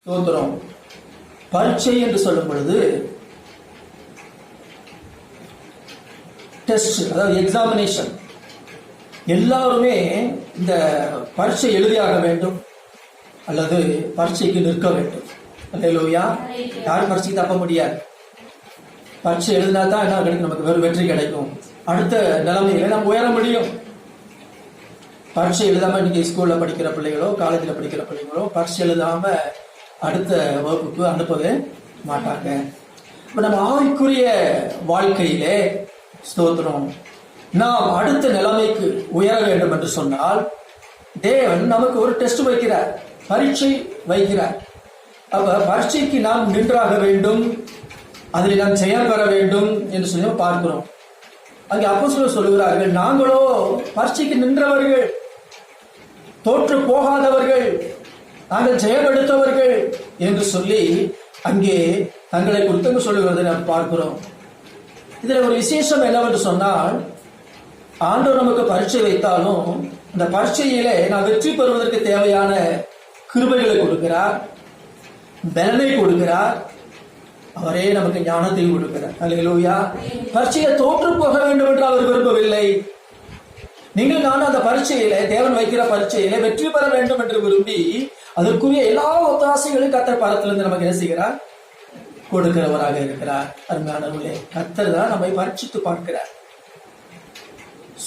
தோத்திரம். பரீட்சை என்று சொல்லும் பொழுது டெஸ்ட், அதாவது எக்ஸாமினேஷன். எல்லாருமே இந்த பரீட்சை எழுதியாக வேண்டும் அல்லது பரீட்சைக்கு நிற்க வேண்டும். அல்லேலூயா. யாரும் பரீட்சைக்கு தப்ப முடியாது. பரீட்சை எழுதினா தான் என்ன கிடைக்கும்? நமக்கு வெற்றி கிடைக்கும். அடுத்த நிலைமையில நம்ம உயர முடியும். பரீட்சை எழுதாம இன்னைக்கு ஸ்கூல்ல படிக்கிற பிள்ளைகளோ காலேஜில் படிக்கிற பிள்ளைகளோ பரீட்சை எழுதாம அடுத்த வகுப்புக்கு அனுப்பவே மாட்டாங்க. இப்ப நம்ம ஆவிக்குரிய வாழ்க்கையிலே ஸ்தோத்திரம், நாம் அடுத்த நிலைமைக்கு உயர வேண்டும் என்று சொன்னால் தேவன் நமக்கு ஒரு டெஸ்ட் வைக்கிறார், பரீட்சை வைக்கிறார். அப்ப பரீட்சைக்கு நாம் நின்றாக வேண்டும், அதில் நாம் ஜெயம் பெற வேண்டும் என்று சொல்லி பார்க்கிறோம். அங்கே அப்போஸ்தலர் சொல்லுகிறார்கள், நாங்களோ பரீட்சைக்கு நின்றவர்கள், தோற்று போகாதவர்கள், நாங்கள் ஜெயம் எடுத்தவர்கள் என்று சொல்லி அங்கே தங்களை குறித்து சொல்லுகிறதை நாம் பார்க்கிறோம். இதுல ஒரு விசேஷம் என்னவென்று சொன்னால், ஆண்டவர் நமக்கு பரீட்சை வைத்தாலும் அந்த பரீட்சையிலே நாம் வெற்றி பெறுவதற்கு தேவையான கிருபைகளை கொடுக்கிறார், பலனை கொடுக்கிறார், அவரே நமக்கு ஞானத்தையும் கொடுக்கிறார். அல்லேலூயா. பரீட்சையை தோற்று போக வேண்டும் என்று அவர் விரும்பவில்லை. நீங்கள் நான் அந்த பரீட்சையிலே, தேவன் வைக்கிற பரீட்சையிலே வெற்றி பெற வேண்டும் என்று விரும்பி அதற்குரிய எல்லா ஒத்தாசைகளையும் கர்த்தர் பரத்திலிருந்து நமக்கு என்ன செய்கிறார்? கொடுக்கிறவராக இருக்கிறார். அருமையானவர்களே, கர்த்தர் தான் நம்மை பரீட்சித்து பார்க்கிறார்.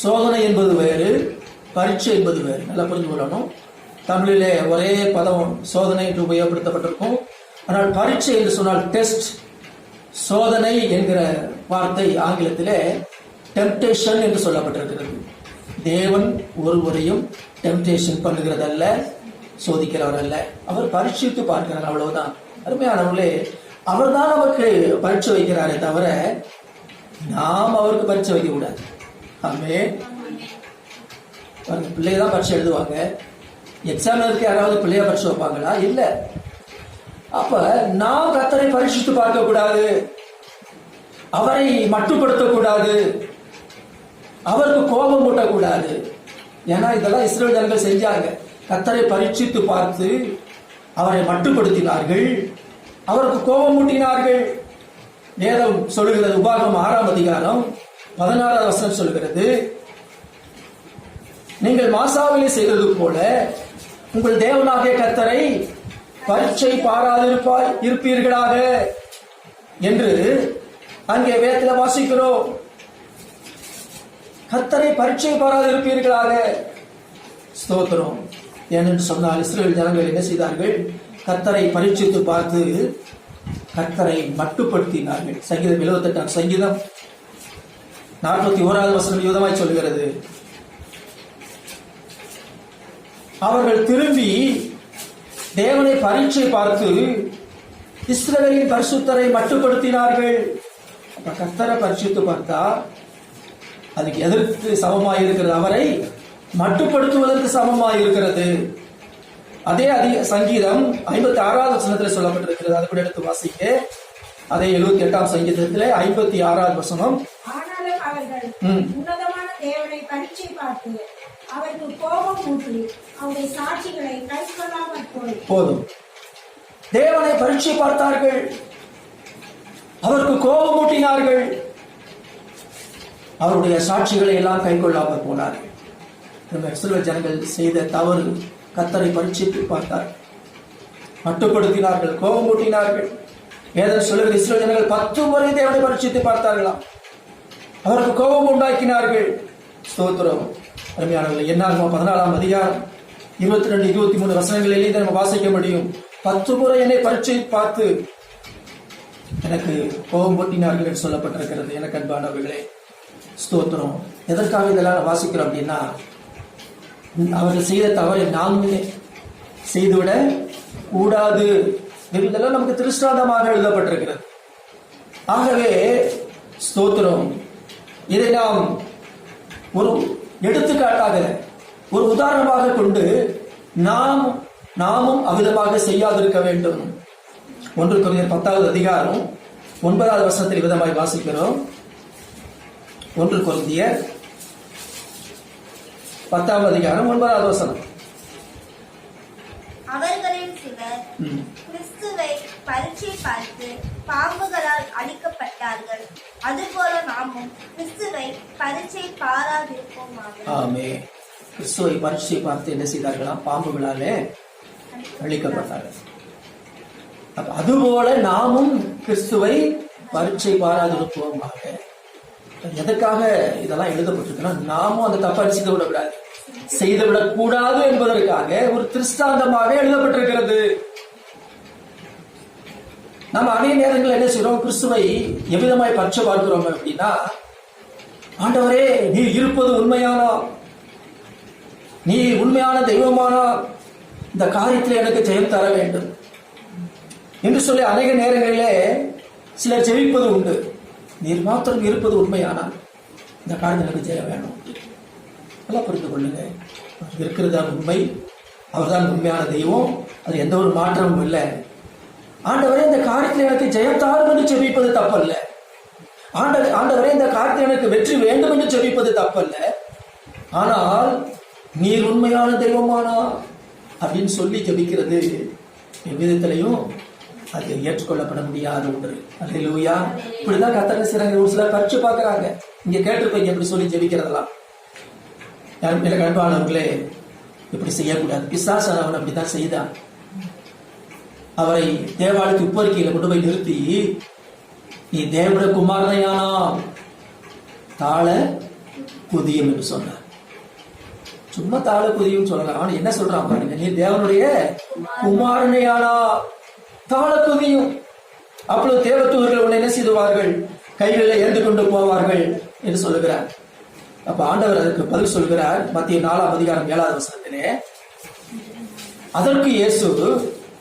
சோதனை என்பது வேறு, பரீட்சை என்பது வேறு. நல்லா புரிந்து கொள்ளணும். தமிழிலே ஒரே பதம் சோதனை என்று உபயோகப்படுத்தப்பட்டிருக்கும். ஆனால் பரீட்சை என்று சொன்னால் டெஸ்ட். சோதனை என்கிற வார்த்தை ஆங்கிலத்திலே டெம்டேஷன் என்று சொல்லப்பட்டிருக்கிறது. தேவன் ஒருவரையும் டெம்டேஷன் பண்ணுகிறதல்ல, சோதிக்கிறவர் அல்ல, அவர் பரீட்சித்து பார்க்கிறார், அவ்வளவுதான். அருமையானவர்களே, அவர் தான் நமக்கு பரீட்சை வைக்கிறாரே தவிர நாம் அவருக்கு பரீட்சை வைக்க கூடாது. ஆமென். பிள்ளைய தான் பரீட்சை எழுதுவாங்க. எக்ஸாமினருக்கு யாராவது பிள்ளைய பரீட்சை வைப்பாங்களா? இல்ல. அப்ப நாம் கர்த்தரை பரீட்சித்து பார்க்க கூடாது, அவரை மட்டுப்படுத்தக்கூடாது, அவருக்கு கோபம் மூட்டக்கூடாது. ஏன்னா இதெல்லாம் இஸ்ரவேல் ஜனங்கள் செஞ்சாங்க. கர்த்தரை பரீட்சித்து பார்த்து அவரை மட்டுப்படுத்தினார்கள், அவருக்கு கோபம் மூட்டினார்கள். வேதம் சொல்லுகிறது, உபாகமம் 6ஆம் அதிகாரம் 16வது வசனம் சொல்லுகிறது, நீங்கள் மாசாவிலே செய்தது போல உங்கள் தேவனாகிய கர்த்தரை பரீட்சை இருப்பீர்களாக என்று அங்கே வேதத்தில் வாசிக்கிறோம். கர்த்தரை பரீட்சை இருப்பீர்களாக. ஸ்தோத்திரம். ஏனென்று சொன்னால் இஸ்ரவேல் ஜனங்கள் என்ன செய்தார்கள்? கர்த்தரை பரீட்சித்து பார்த்து கர்த்தரை மட்டுப்படுத்தினார்கள். சங்கீதம் 78 சங்கீதம் 41வது வசனம் யுதமாய் சொல்கிறது, அவர்கள் திரும்பி தேவனை பரீட்சை பார்த்து இஸ்ரவேலின் பரிசுத்தரை மட்டுப்படுத்தினார்கள். அப்ப கர்த்தரை பரிசுத்து பார்த்தா அதுக்கு எதற்கு சமமாய் இருக்கிறது? அவரை மட்டுப்படுத்துவதற்கு சமமாய் இருக்கிறது. அதே சங்கீதம் 56வது வசனத்தில் சொல்லப்பட்டிருக்கிறது. அதை கூட எடுத்து வாசிக்க. அதே 78ஆம் சங்கீதத்திலே 56வது வசனம், ஆனாலும் அவர்கள் உன்னதமான தேவனை பரீட்சை பார்த்து அவருக்கு கோபம் மூட்டி அவருடைய சாட்சிகளை கைக்கொள்ளாமல் போதும். தேவனை பரீட்சை பார்த்தார்கள், அவருக்கு கோபம் மூட்டினார்கள், அவருடைய சாட்சிகளை எல்லாம் கைக்கொள்ளாமல் போனார்கள். இஸ்ரவேல் ஜனங்கள் செய்த தவறு, கர்த்தரை பரீட்சித்து பார்த்தார்கள், மட்டுப்படுத்தினார்கள், கோபம் மூட்டினார்கள். வேதம் சொல்லுகிற இஸ்ரவேல் ஜனங்கள் 10 முறை தேவனை பரீட்சித்து பார்த்தார்களாம், அவருக்கு கோபம் உண்டாக்கினார்கள். ஸ்தோத்திரம். அருமையானவர்களே, என்னாகும் 14ஆம் அதிகாரம் 22, 23 வசனங்களிலே நம்ம வாசிக்க முடியும். 10 முறை என்னை பரீட்சை பார்த்து எனக்கு கோபம் மூட்டினார்கள் என்று சொல்லப்பட்டிருக்கிறது. எனக்கு அன்பானவர்களே, ஸ்தோத்திரம். எதற்காக இதெல்லாம் வாசிக்கிறோம் அப்படின்னா, அவர்கள் செய்த தவறை நாமே செய்துவிட கூடாது. இதெல்லாம் நமக்கு திருஷ்டாந்தமாக எழுதப்பட்டிருக்கிறது. ஆகவே ஸ்தோத்திரம், இதை நாம் ஒரு எடுத்துக்காட்டாக, ஒரு உதாரணமாக கொண்டு நாமும் அவ்விதமாக செய்யாதிருக்க வேண்டும். 1 கொரிந்தியர் 10வது அதிகாரம் 9வது வசனத்தில் விதமாய் வாசிக்கிறோம். 1 கொரிந்தியர் 10வது அதிகாரம் 9வது வசனம், அவர்களில் சிலர் பரீட்சை பார்த்து பாம்புகளால் அழிக்கப்பட்டார்கள். அதுபோல நாமும் கிறிஸ்துவை பரீட்சை பாராதிருப்போமாக. ஆமே. கிறிஸ்துவை பரீட்சை பார்த்து என்ன செய்தார்களாம்? பாம்புகளாலே அழிக்கப்பட்டார்கள். அதுபோல நாமும் கிறிஸ்துவை பரீட்சை பாராதிருப்போமாக. எதற்காக இதெல்லாம் எழுதப்பட்டிருக்குன்னா, நாமும் அந்த தப்பை செய்து விடக்கூடாது, செய்துவிடக் கூடாது என்பதற்காக ஒரு திருஷ்டாந்தமாக எழுதப்பட்டிருக்கிறது. நம்ம அநேக நேரங்கள் என்ன செய்யறோம்? கிறிஸ்துவை எவ்விதமாய் பரீட்சை பார்க்கிறோம் அப்படின்னா, ஆண்டவரே நீ இருப்பது உண்மையானா, நீ உண்மையான தெய்வமானா இந்த காரியத்தில் எனக்கு ஜெயம் தர வேண்டும் என்று சொல்லி அநேக நேரங்களிலே சிலர் ஜெயிப்பது உண்டு. நீர் மாத்திரம் இருப்பது உண்மையானா இந்த காரியம் எனக்கு ஜெயம் வேணும். நல்லா புரிந்து கொள்ளுங்க, இருக்கிறதா உண்மை, அவர்தான் உண்மையான தெய்வம், அது எந்த ஒரு மாற்றமும் இல்லை. ஆண்டவரே இந்த காரியத்தில் எனக்கு ஜெயத்தாரும் என்று ஜெபிப்பது தப்பல்ல. ஆண்டவரே இந்த காரியத்தில் எனக்கு வெற்றி வேண்டும் என்று ஜெபிப்பது தப்பல்ல. ஆனால் நீர் உண்மையான தெய்வமானா அப்படின்னு சொல்லி ஜெபிக்கிறது எவ்விதத்திலையும் அது ஏற்றுக்கொள்ளப்பட முடியாத ஒன்று. அல்லேலூயா. இப்படிதான் கர்த்தர் சிறங்க ஒரு சிலர் பரீட்சை பார்க்கறாங்க. இங்க கேட்டிருப்பீங்க எப்படி சொல்லி ஜெபிக்கிறதெல்லாம். எனக்கு அன்பானவர்களே, இப்படி செய்யக்கூடாது. பிசாசானவன் அப்படித்தான் செய்தான். அவரை தேவாலயத்து உப்பரிக்கையில கொண்டு போய் நிறுத்தி, நீ தேவனுடைய குமாரனையானா தாழ குதியும் என்று சொன்னார். சும்மா தாழ குதியும் சொல்லலாம். அவன் என்ன சொல்றான் பாருங்க, நீ தேவனுடைய குமாரனையானா தாழ குதியும். அப்பொழுது தேவதூதர்கள் உன்னை என்ன செய்வார்கள்? கைகளில் ஏந்து கொண்டு போவார்கள் என்று சொல்லுகிறார். அப்ப ஆண்டவர் அதற்கு பதில் சொல்கிறார். மத்திய 4ஆம் அதிகாரம் 7வது வசனத்திலே, அதற்கு இயேசு,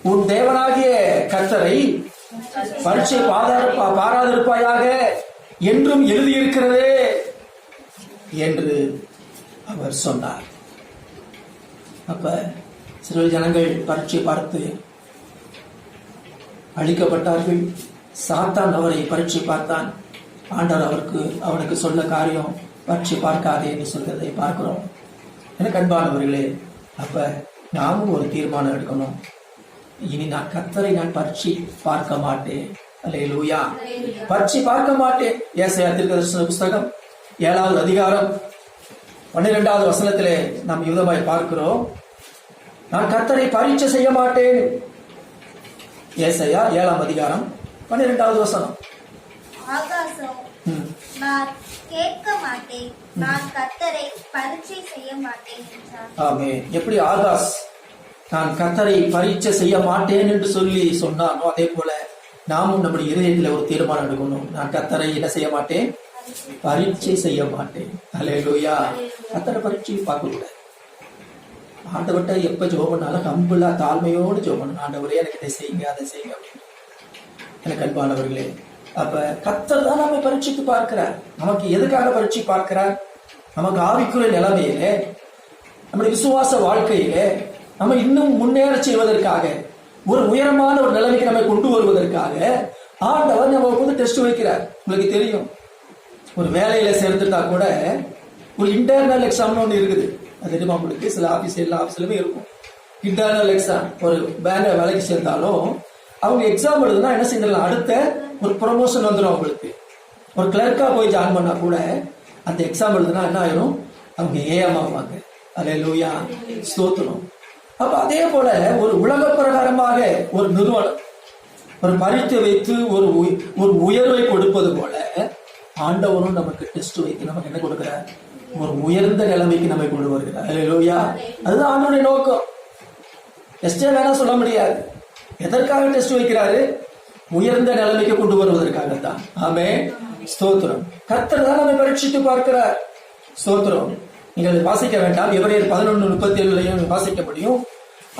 உன் தேவனாகிய கர்த்தரை பரீட்சை பாராதிருப்பாயாக என்றும் எழுதியிருக்கிறதே என்று அவர் சொன்னார். அப்ப சில ஜனங்கள் பரீட்சை பார்த்து அழிக்கப்பட்டார்கள். சாத்தான் அவரை பரீட்சை பார்த்தான். ஆண்டவர் அவனுக்கு சொல்ல காரியம் பரீட்சை பார்க்காதே என்று சொல்றதை பார்க்கிறோம். எனக்கு அன்பானவர்களே, அப்ப நாமும் ஒரு தீர்மானம் எடுக்கணும். இனி நான் கர்த்தரை பரீட்சை பார்க்க மாட்டேன். அல்லேலூயா. பரீட்சை பார்க்க மாட்டேன். ஏசாயா தீர்க்கதரிசன புஸ்தகம் 7வது அதிகாரம் 12வது வசனத்திலே நாம் யுதமாய் பார்க்கிறோம். நான் கர்த்தரை பரீட்சை செய்ய மாட்டேன். ஏசாயா 7ஆம் அதிகாரம் 12வது வசனம். ஆகாசம், நான் கேட்க மாட்டேன், நான் கர்த்தரை பரீட்சை செய்ய மாட்டேன் என்றார். ஆமே. எப்படி ஆகாஷ் நான் கர்த்தரை பரீட்சை செய்ய மாட்டேன் என்று சொல்லி சொன்னானோ, அதே போல நாமும் நம்முடைய இருதயத்தில் ஒரு தீர்மானம் எடுக்கணும். நான் கர்த்தரை என்ன செய்ய மாட்டேன்? பரீட்சை செய்ய மாட்டேன். அல்லேலூயா. கர்த்தரை பரீட்சை பார்க்க கூடாது. ஆண்டவர்கிட்ட எப்ப ஜெபம் பண்ணாலும் ஹம்பிளா தாழ்மையோடு ஜெபம் பண்ணணும். ஆண்டவரே எனக்கு இதை செய்யுங்க, அதை செய்யுங்க அப்படின்னு. எனக்கு அன்பானவர்களே, அப்ப கர்த்தர் தான் நம்ம பரீட்சைக்கு பார்க்கிறார். நமக்கு எதுக்காக பரீட்சை பார்க்கிறார்? நமக்கு ஆவிக்குரிய நிலைமையிலே, நம்முடைய விசுவாச வாழ்க்கையிலே நம்ம இன்னும் முன்னேற செய்வதற்காக, ஒரு உயரமான ஒரு நிலைமைக்கு நம்ம கொண்டு வருவதற்காக ஆண்டவர் நம்ம வந்து டெஸ்ட் வைக்கிறார். உங்களுக்கு தெரியும், ஒரு வேலையில சேர்ந்துட்டா கூட ஒரு இன்டர்னல் எக்ஸாம்னு ஒன்று இருக்குது. அது தெரியுமா உங்களுக்கு? சில ஆபீஸ், எல்லா ஆபீஸ்லயுமே இருக்கும் இன்டர்னல் எக்ஸாம். ஒரு பேங்க்ல வேலைக்கு சேர்ந்தாலும் அவங்க எக்ஸாம் எழுதுனா என்ன செய்யலாம், அடுத்த ஒரு ப்ரொமோஷன் வந்துடும் அவங்களுக்கு. ஒரு கிளர்க்கா போய் ஜாயின் பண்ணா கூட அந்த எக்ஸாம் எழுதுனா என்ன ஆயிரும், அவங்க ஏஎம் ஆவாங்க. அல்லேலூயா, ஸ்தோத்திரம். அப்ப அதே போல ஒரு உலக பிரகாரமாக ஒரு நிறுவனம் ஒரு பரீட்சை வைத்து ஒரு உயர்வை கொடுப்பது போல ஆண்டவரும் நமக்கு டெஸ்ட் வைத்து நமக்கு என்ன கொடுக்கிறார்? ஒரு உயர்ந்த நிலைமைக்கு நம்மை கொண்டு வருகிறார். அல்லேலூயா. அதுதான் ஆண்டவருடைய நோக்கம். டெஸ்டே வேணா சொல்ல முடியாது. எதற்காக டெஸ்ட் வைக்கிறாரு? உயர்ந்த நிலைமைக்கு கொண்டு வருவதற்காகத்தான். ஆமென், ஸ்தோத்திரம். கர்த்தர் தான் நம்மை பரீட்சித்து பார்க்கிறார். ஸ்தோத்திரம். நீங்கள் வாசிக்க வேண்டாம், எபிரேயர் 11:37 வாசிக்க முடியும்.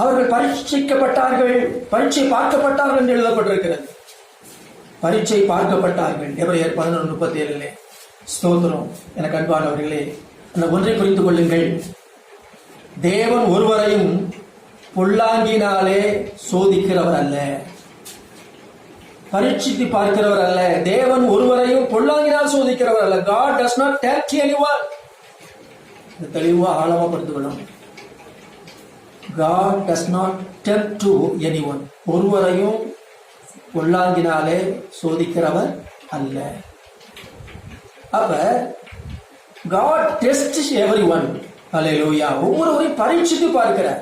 அவர்கள் பரீட்சிக்கப்பட்டார்கள், பரீட்சை பார்க்கப்பட்டார்கள் என்று எழுதப்பட்டிருக்கிறது. பரீட்சை பார்க்கப்பட்டார்கள், எபிரேயர் 11:37. ஸ்தோத்திரம். எனக்கு அன்பானவர்களே, அந்த ஒன்றை புரிந்து கொள்ளுங்கள். தேவன் ஒருவரையும் பொல்லாங்கினாலே சோதிக்கிறவர் அல்ல, பரீட்சித்து பார்க்கிறவர் அல்ல. தேவன் ஒருவரையும் பொல்லாங்கினால் சோதிக்கிறவர் அல்ல. God does not tempt anyone. இந்த தெளிவா ஆழமா படுத்து கொள்ளும். God does not tempt to anyone. ஒருவரையும் பொல்லாங்கினாலே சோதிக்கிறவர் அல்ல. அப்ப God tests everyone. ஹல்லேலூயா. ஒவ்வொருவரையும் பரீட்சித்து பார்க்கிறார்.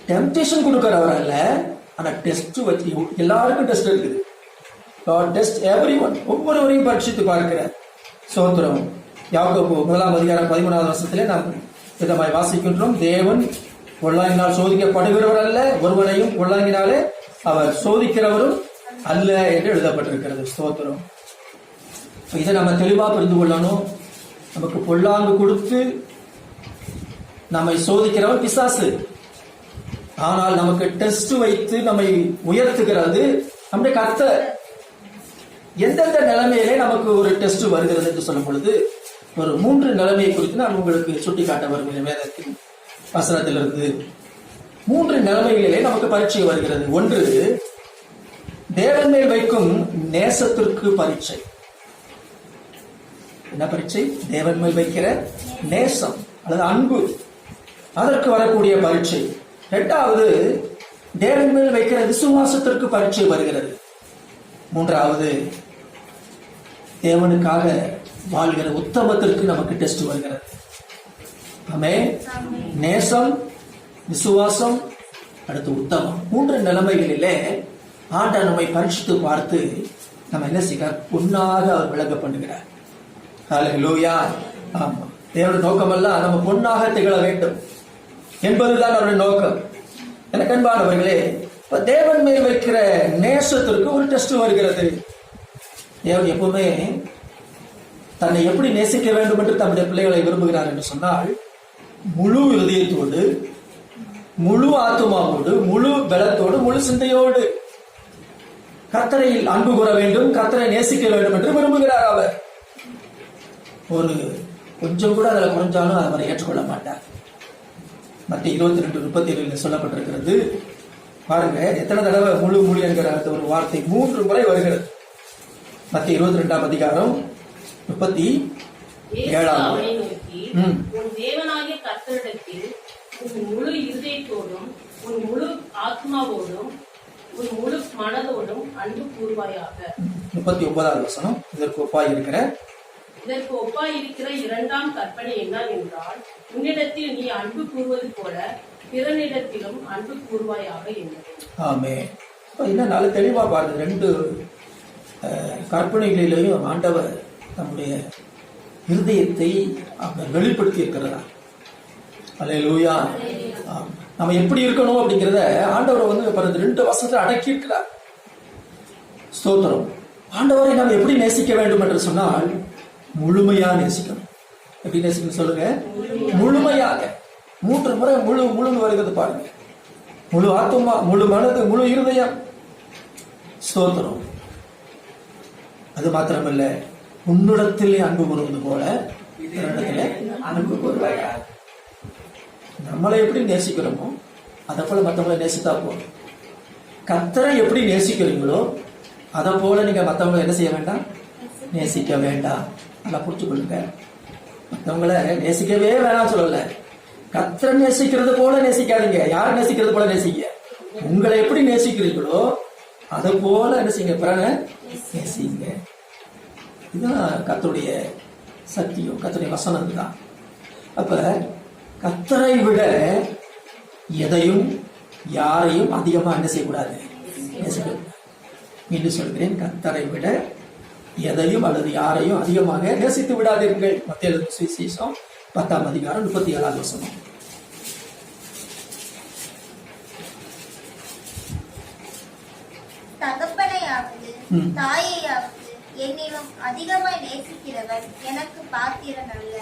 டெம்டேஷன் கொடுக்கிறவர் அல்ல, ஆனா டெஸ்ட் வச்சு எல்லாருக்கும் டெஸ்ட் இருக்குது. God tests everyone. ஒவ்வொருவரையும் பரீட்சித்து பார்க்கிறார். சோத்திரம். யாக்கோபு 1:13 நாம் விதமாய் வாசிக்கின்றோம். தேவன் பொல்லாங்கினால் சோதிக்கப்படுகிறவர் அல்ல, ஒருவனையும் பொல்லாங்கினாலே அவர் சோதிக்கிறவரும் அல்ல என்று எழுதப்பட்டிருக்கிறது. ஸ்தோத்திரம். இதை நம்ம தெளிவா புரிந்து கொள்ளணும். நமக்கு பொல்லாங்கு கொடுத்து நம்மை சோதிக்கிறவர் பிசாசு. ஆனால் நமக்கு டெஸ்ட் வைத்து நம்மை உயர்த்துகிறது நம்முடைய கர்த்தர். எந்தெந்த நிலைமையிலே நமக்கு ஒரு டெஸ்ட் வருகிறது என்று சொல்லும் பொழுது ஒரு 3 நிலைமையை குறித்து நான் உங்களுக்கு சுட்டிக்காட்ட வருகிறேன். வேதத்தின் வசனத்திலிருந்து 3 நிலைமைகளிலே நமக்கு பரீட்சை வருகிறது. ஒன்று, தேவன் மேல் வைக்கும் நேசத்திற்கு பரீட்சை. என்ன பரீட்சை? தேவன் மேல் வைக்கிற நேசம் அல்லது அன்பு, அதற்கு வரக்கூடிய பரீட்சை. 2வது, தேவன் மேல் வைக்கிற விசுவாசத்திற்கு பரீட்சை வருகிறது. 3வது, தேவனுக்காக வாழ்கிற உத்தமத்திற்கு நமக்கு டெஸ்ட் வருகிறது. ஆமென். நேசம், விசுவாசம், அடுத்து உத்தமம். 3 நிலைமைகளிலே ஆண்டவர் நம்மை பரீட்சித்து பார்த்து நம்ம என்ன செய்கிறார்? பொன்னாக அவர் விளங்க பண்ணுகிறார். ஹல்லேலூயா. ஆமா, தேவனுடைய நோக்கமெல்லாம் நம்ம பொன்னாக திகழ வேண்டும் என்பதுதான் அவருடைய நோக்கம். எனக்கு அன்பானவர்களே, தேவன் மேல் வைக்கிற நேசத்திற்கு ஒரு டெஸ்ட் வருகிறது. தேவன் எப்பவுமே தன்னை எப்படி நேசிக்க வேண்டும் என்று தம்முடைய பிள்ளைகளை விரும்புகிறார் என்று சொன்னால், முழு இருதயத்தோடு, முழு ஆத்துமாவோடு, முழு பலத்தோடு, முழு சிந்தையோடு கர்த்தரை அன்பு கூற வேண்டும், கர்த்தரை நேசிக்க வேண்டும் என்று விரும்புகிறார் அவர். ஒரு கொஞ்சம் கூட அதில் குறைஞ்சாலும் அவரை ஏற்றுக்கொள்ள மாட்டார். மத்திய 22:37 சொல்லப்பட்டிருக்கிறது. பாருங்க, எத்தனை தடவை முழு முழு என்கிற ஒரு வார்த்தை 3 முறை வருகிறது. மத்திய 22:37 உன் தேவனாகிய கர்த்தரிடத்தில் உன் முழு இருதயத்தோடும், உன் முழு ஆத்மாவோடும், உன் முழு மனதோடும் அன்பு கூறுவாயாக. 39 இதற்கு ஒப்பாய் இருக்கிற 2ஆம் கற்பனை என்னவென்றால், உன்னிடத்தில் நீ அன்பு கூறுவது போல பிறனிடத்திலும் அன்பு கூறுவாயாக என்பது. ஆமே. இன்னும் நல்ல தெளிவா பாருங்க, 2 கற்பனைகளிலேயும் ஆண்டவர் நம்முடைய இருதயத்தை அவர் வெளிப்படுத்தி இருக்கிறதா. அல்லேலூயா. நம்ம எப்படி இருக்கணும் அப்படிங்கிறத ஆண்டவரை வந்து 2 வசனத்தை அடக்கி இருக்கிறார். ஸ்தோத்திரம். ஆண்டவரை நாம் எப்படி நேசிக்க வேண்டும் என்று சொன்னால், முழுமையா நேசிக்கணும். எப்படி நேசிக்கணும் சொல்லுங்க? முழுமையாக. 3 முறை முழு முழுன்னு வருகிறது பாருங்க. முழு ஆத்மா, முழு மனது, முழு இருதயம். ஸ்தோத்திரம். அது மாத்திரமல்ல, உன்னிடத்திலே அன்பு கூறுவது போல பிறனிடத்திலே அன்பு கூறுவாயா. நம்மளை எப்படி நேசிக்கிறோமோ அதை போல மற்றவங்களை நேசித்தா போதும். கர்த்தரை எப்படி நேசிக்கிறீங்களோ அதை போல நீங்க மற்றவங்களை என்ன செய்ய வேண்டாம்? நேசிக்க வேண்டாம். நல்லா புரிச்சு கொள்ளுங்க. மற்றவங்களை நேசிக்கவே வேணாம் சொல்லல. கர்த்தரை நேசிக்கிறது போல நேசிக்காதீங்க. யார் நேசிக்கிறது போல நேசிக்க. உங்களை எப்படி நேசிக்கிறீங்களோ அதை போல என்ன செய்யுங்க? பிறனை நேசிங்க. இதுதான் கர்த்தருடைய சத்தியம், கர்த்தருடைய வசனம் தான். அப்ப கர்த்தரை விட எதையும் யாரையும் அதிகமா என்ன செய்யக்கூடாது? நேசிக்கக்கூடாது. மீண்டும் சொல்கிறேன், கர்த்தரை விட எதையும் அல்லது யாரையும் அதிகமாக நேசித்து விடாதீர்கள். மத்தேயு சுவிசேஷம் 10ஆம் அதிகாரம் 37ஆவது வசனம். தகப்பனையாவது தாயையாவது என்னிலும் அதிகமாய் நேசிக்கிறவர் எனக்கு பாத்திரன் அல்ல.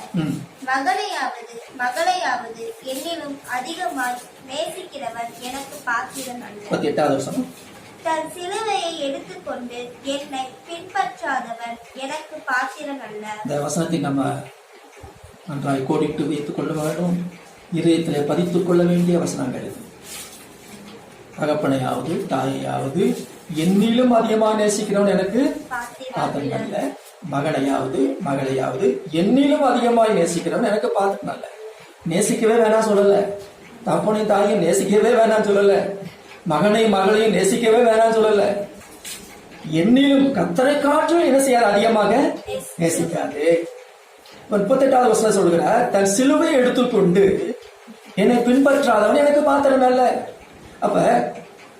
மகளையாவது என்னிலும் அதிகமாய் நேசிக்கிறவர் எனக்கு பாத்திரன் அல்ல. 38ஆவது வசனம். தன் சிலுவையை எடுத்துக்கொண்டு என்னை பின்பற்றாதவர் எனக்கு பாத்திரன் அல்ல. இந்த வசனத்தை நம்ம நன்றாய் கோடிட்டு வைத்துக் கொள்ள வேண்டும். இதயத்திலே பதித்துக் கொள்ள வேண்டிய வசனங்கள் இது. தகப்பனையாவது தாயையாவது என்னிலும் அதிகமாக நேசிக்கிறவன் எனக்கு பாத்திரன் அல்ல. மகளையாவது என்னிலும் அதிகமாய் நேசிக்கிறவன் எனக்கு பாத்திரன் அல்ல. நேசிக்கவே வேணாம் சொல்லல. தகப்பனையும் தாயையும் நேசிக்கவே வேணாம் சொல்லல. மகனையும் மகளையும் நேசிக்கவே வேணாம் சொல்லல. என்னிலும் கர்த்தரை காட்டிலும் என்ன செய்யாது, அதிகமாக நேசிக்காது. 38வது வசனம் சொல்கிறார், தன் சிலுவையை எடுத்துக்கொண்டு என்னை பின்பற்றாதவன் எனக்கு பாத்திரம் அல்ல. அப்ப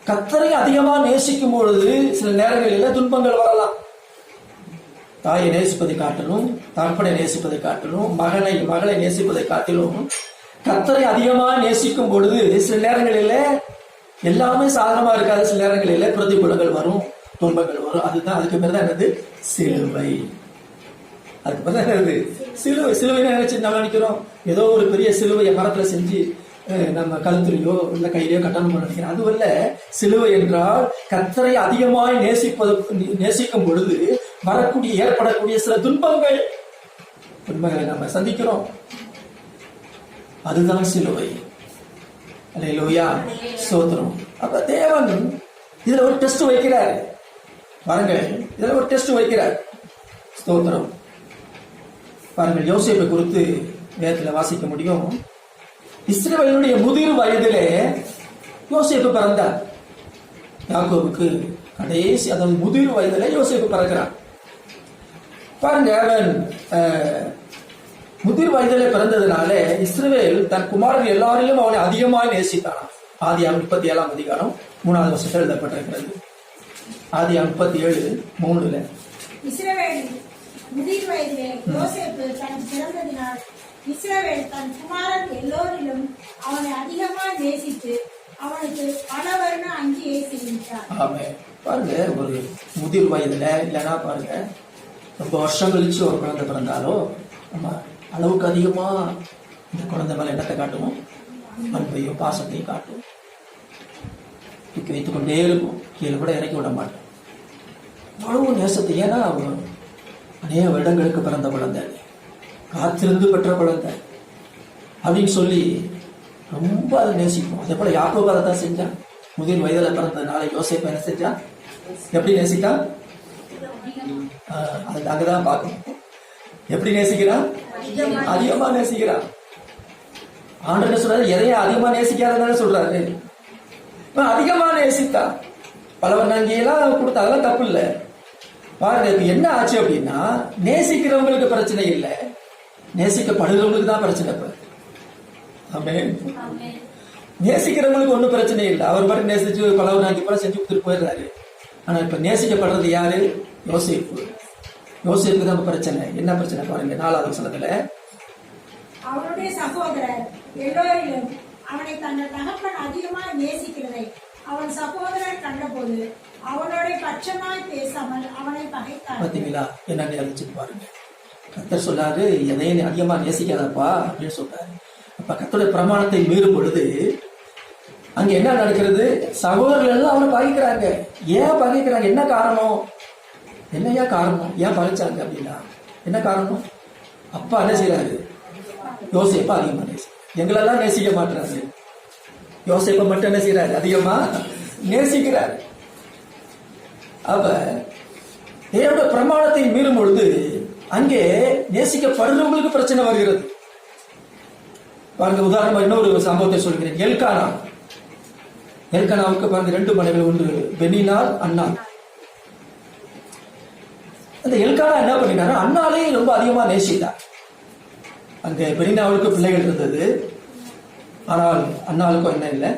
கர்த்தரை அதிகமா நேசிக்கும் பொழுது சில நேரங்களில் துன்பங்கள் வரலாம். தாயை நேசிப்பதை காட்டிலும், தகப்பனை நேசிப்பதை காட்டிலும், மகளை நேசிப்பதை காட்டிலும் கர்த்தரை அதிகமா நேசிக்கும் பொழுது சில நேரங்களில் எல்லாமே சாதனமா இருக்காது. சில நேரங்களில் பிரதிகூலங்கள் வரும், துன்பங்கள் வரும். அதுதான் அதுக்கு பேர் தான் என்னது, சிலுவை. அதுக்கு பேர் தான் என்னது, சிலுவை. சிலுவை நினைச்சு நம்ம நினைக்கிறோம் ஏதோ ஒரு பெரிய சிலுவையை மரத்துல செஞ்சு நம்ம கழுத்துலையோ இல்ல கையிலையோ கட்டணம் நினைக்கிறோம். அதுவல்ல. சிலுவை என்றால் கர்த்தரை அதிகமாய் நேசிக்கும் பொழுது ஏற்படக்கூடிய சில துன்பங்களை நம்ம சந்திக்கிறோம். அதுதான் சிலுவை. அல்லேலூயா, ஸ்தோத்திரம். அப்ப தேவன் இதுல ஒரு டெஸ்ட் வைக்கிறார் பாருங்க. இதுல ஒரு டெஸ்ட் வைக்கிறார். ஸ்தோத்திரம். பாருங்கள், யோசேப்பை குறித்து வேதத்துல வாசிக்க முடியும். இஸ்ரவேலுடைய முதிர் வயதிலே யோசேப்பு பிறந்தார். யாக்கோபுக்கு கடைசி, அதாவது முதிர் வயதிலே யோசேப்பு பிறக்கிறான். பாருங்க, அவன் முதிர் வயதிலே பிறந்ததுனால இஸ்ரவேல் தன் குமாரன் எல்லாரிலும் அவனை அதிகமாக நேசித்தான். ஆதியாகமம் 37ஆம் அதிகாரம் 3வது வசனத்தில் எழுதப்பட்டிருக்கிறது. ஆதியாகமம் 37:3 இஸ்ரவேல் முதிர் வயதிலே யோசேப்பு தன் பிறந்ததினால் இஸ்ரவேல் தன் குமாரன் எல்லோரிலும் அவனை அதிகமாக நேசித்து அவனுக்கு பல வருடம் அங்கேயே செய்தார். ஆமே. பாருங்க, ஒரு முதிர் வயதுல இல்லைன்னா பாருங்க ரொம்ப வருஷம் கழிச்சு ஒரு குழந்தை பிறந்தாலும் நம்ம அளவுக்கு அதிகமா இந்த குழந்தை மேல என்னத்தை காட்டுவோம், அன்பையும் பாசத்தையும் காட்டுவோம். தூக்கி வைத்துக் கொண்டே இருக்கும், கீழே கூட இறக்கி விட மாட்டோம். அவ்வளவு நேசத்தை. ஏன்னா அநேக வருடங்களுக்கு பிறந்த குழந்தை, காத்திருந்து பெற்ற குழந்தை அப்படின்னு சொல்லி ரொம்ப அதை நேசிப்போம். அதே போல யாக்கோபு அதை தான் செஞ்சான். முதிர் வயதுல பிறந்ததுனால யோசேப்பு என்ன செஞ்சான், எப்படி நேசித்தான், அது அங்கதான் பார்க்கணும். எப்படி நேசிக்கிறான், அதிகமா நேசிக்கிறான். ஆண்டவர் சொல்றாரு, எதையும் அதிகமா நேசிக்காததானே சொல்றாரு. அதிகமா நேசித்தான். பலவன் அங்கேயெல்லாம் கொடுத்தா அதெல்லாம் தப்பு இல்லை. பாருங்க, என்ன ஆச்சு அப்படின்னா, நேசிக்கிறவங்களுக்கு பிரச்சனை இல்லை, நேசிக்கப்படுகிறவங்களுக்கு தான் பிரச்சனை. நேசிக்கிறவங்களுக்கு ஒன்றும் பிரச்சனை இல்லை. அவர் மட்டும் நேசிச்சு பலவர் அங்கே போல செஞ்சு கொடுத்துட்டு போயிடுறாரு. ஆனா இப்ப நேசிக்கப்படுறது யாரு, யோசேப்பு. யோசேப்புக்கு தான் பிரச்சனை. என்ன பிரச்சனை பாருங்க, 4வது வசனத்துல, அவனுடைய சகோதரர் எல்லோரிலும் அவனை தன்னை தகப்பன் அதிகமாக நேசிக்கிறதை அவன் சகோதரர் கண்டபோது அவனோட பட்சமாய் பேசாமல் அவனை பகைத்தார். பாத்தீங்களா, என்ன நினைச்சு பாருங்க. கர்த்தர் சொல்லாரு, எதையும் அதிகமா நேசிக்காதப்பா அப்படின்னு சொல்றாரு. அப்ப கர்த்தருடைய பிரமாணத்தை மீறும் பொழுது அங்க என்ன நடக்கிறது, சகோதரர்கள் எல்லாம் அவனை பகைக்கிறாங்க. ஏன் பகைக்கிறாங்க, என்ன காரணம், என்னையா காரணம், ஏன் பகைச்சாங்க அப்படின்னா என்ன காரணம்? அப்பா என்ன செய்யறாரு, யோசேப்பா அதிகமா எங்களெல்லாம் நேசிக்க மாட்டாரு, யோசேப்பை மட்டும் என்ன செய்யறாரு, அதிகமா நேசிக்கிறாரு. அப்ப தேவனுடைய பிரமாணத்தை மீறும் பொழுது அங்கே நேசிக்கப்படுறவங்களுக்கு பிரச்சனை வருகிறது. பாருங்க, உதாரணமா இன்னொரு சம்பவத்தை சொல்கிறேன். எல்கானாவுக்கு பாருங்க 2 மனைவிகள், ஒன்று பெனினால், அண்ணா. அந்த எல்கானா என்ன பண்ணினாரு, அண்ணாலே ரொம்ப அதிகமா நேசித்தார். அங்க பெனினாவுக்கு பிள்ளைகள் இருந்தது, ஆனால் அண்ணாவுக்கும் என்ன இல்லை.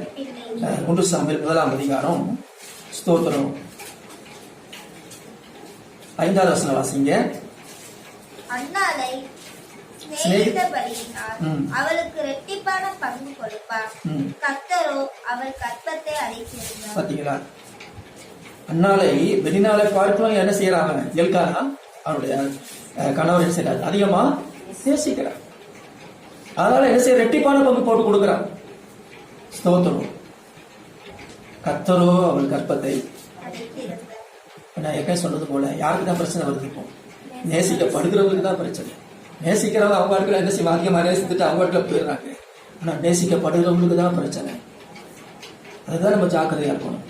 1 சாமுவேல் 1ஆம் அதிகாரம், ஸ்தோத்திரம், 5வது வசனம் வாசிங்க. அன்னாளை சிநேகித்தபடியினால் அவளுக்கு இரட்டிப்பான பங்கு கொடுப்பார். கர்த்தரோ அவள் கற்பத்தை அடைத்திருந்தார். பாத்தீங்களா, அன்னாளை பெனினாலை பார்க்கலாம் என்ன செய்யறாங்க, எல்கானா அவருடைய கணவரை செய்யறாரு, அதிகமா நேசிக்கிறார். அதனால என்ன செய்ய, இரட்டிப்பான பங்கு போட்டு கொடுக்கிறார். ஸ்தோத்திரம். கர்த்தரோ அவள் கற்பத்தை. நான் ஏற்கனவே சொன்னது போல யாருக்கு தான் பிரச்சனை வருது, இப்போ நேசிக்கப்படுகிறவங்களுக்கு தான் பிரச்சனை. நேசிக்கிறவங்க அவங்க இடத்துல என்ன செய்வாங்க, அதிகமாக நேசித்துட்டு அவங்க இடத்துல போயிடுறாங்க. ஆனா நேசிக்கப்படுகிறவங்களுக்கு தான் பிரச்சனை. அதுதான் நம்ம ஜாக்கிரதையா இருக்கணும்.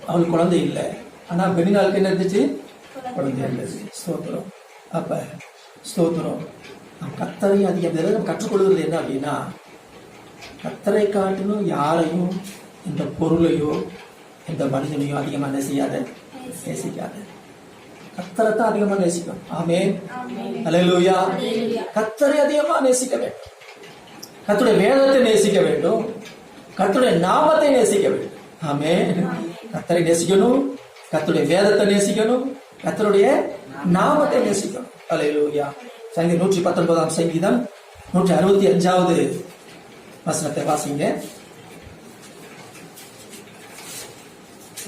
அவளுக்கு குழந்தை இல்லை, ஆனா பெனினாளுக்கு என்ன இருந்துச்சு, குழந்தை இருந்துச்சு. ஸ்தோத்திரம். அப்ப ஸ்தோத்திரம். கர்த்தரை அதிகம் கற்றுக்கொள்வது என்ன அப்படின்னா, கர்த்தரை காட்டிலும் யாரையும் இந்த பொருளையோ இந்த மனிதனையோ அதிகமாக என்ன செய்யாத நேசிக்காது. கர்த்தரை தான் அதிகமா நேசிக்கும். ஆமென். அல்லேலூயா. கர்த்தரை அதிகமா நேசிக்க வேண்டும். கர்த்தருடைய வேதத்தை நேசிக்க வேண்டும். கர்த்தருடைய நாமத்தை நேசிக்க வேண்டும். ஆமென். கர்த்தரை நேசிக்கணும், கர்த்தருடைய வேதத்தை நேசிக்கணும், கர்த்தருடைய நாமத்தை நேசிக்கணும். அல்லேலூயா. சங்கீதம் 119 சங்கீதம் 165வது வசனத்தை வாசிங்க.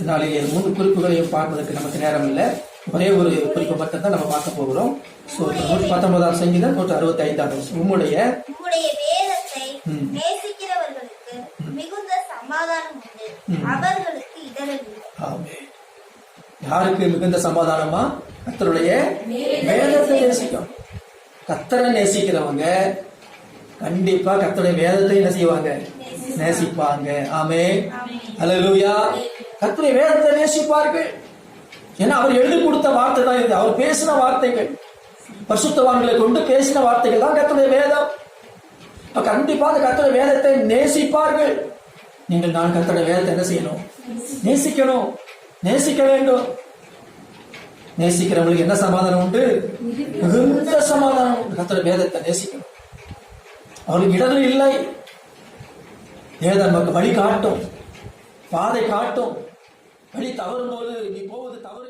நாளைய 3 குறிப்புகளையும் பார்ப்பதற்கு நமக்கு நேரம் இல்லை. ஒரே ஒரு குறிப்பு மட்டும் தான் நம்ம பார்க்க போகிறோம். 119 சங்கீதம் 165 உம்முடைய வேதத்தை நேசிக்கிறவர்களுக்கு மிகுந்த சமாதானம் உண்டு, அவர்களுக்கு இடரல் இல்லை. ஆமென். யாருக்கு மிகுந்த சமாதானமா? கர்த்தருடைய வேதத்தை நேசிக்கும். கர்த்தரை நேசிக்கிறவங்க கண்டிப்பா கர்த்தருடைய வேதத்தை என்ன செய்வாங்க? நேசிப்பாங்க. ஆமென். அல்லேலூயா. கர்த்தருடைய வேதத்தை நேசிப்பார்கள். ஏன்னா அவர் எழுதி கொடுத்த வார்த்தை தான் இது. அவர் பேசின வார்த்தைகள், பரிசுத்தவான்களை கொண்டு பேசின வார்த்தைகள் தான் கர்த்தருடைய வேதம். கண்டிப்பா அந்த கர்த்தருடைய வேதத்தை நேசிப்பார்கள். நீங்கள் நான் கர்த்தருடைய வேதத்தை என்ன செய்யணும்? நேசிக்கணும், நேசிக்க வேண்டும். நேசிக்கிறவங்களுக்கு என்ன சமாதானம் உண்டு? மிகுந்த சமாதானம் உண்டு. கர்த்தருடைய வேதத்தை நேசிக்கணும். அவர்களுக்கு இடர்கள் இல்லை. வேதம் நமக்கு வழி காட்டும், பாதை காட்டும். வழி தவறும் போது நீ போவது தவறு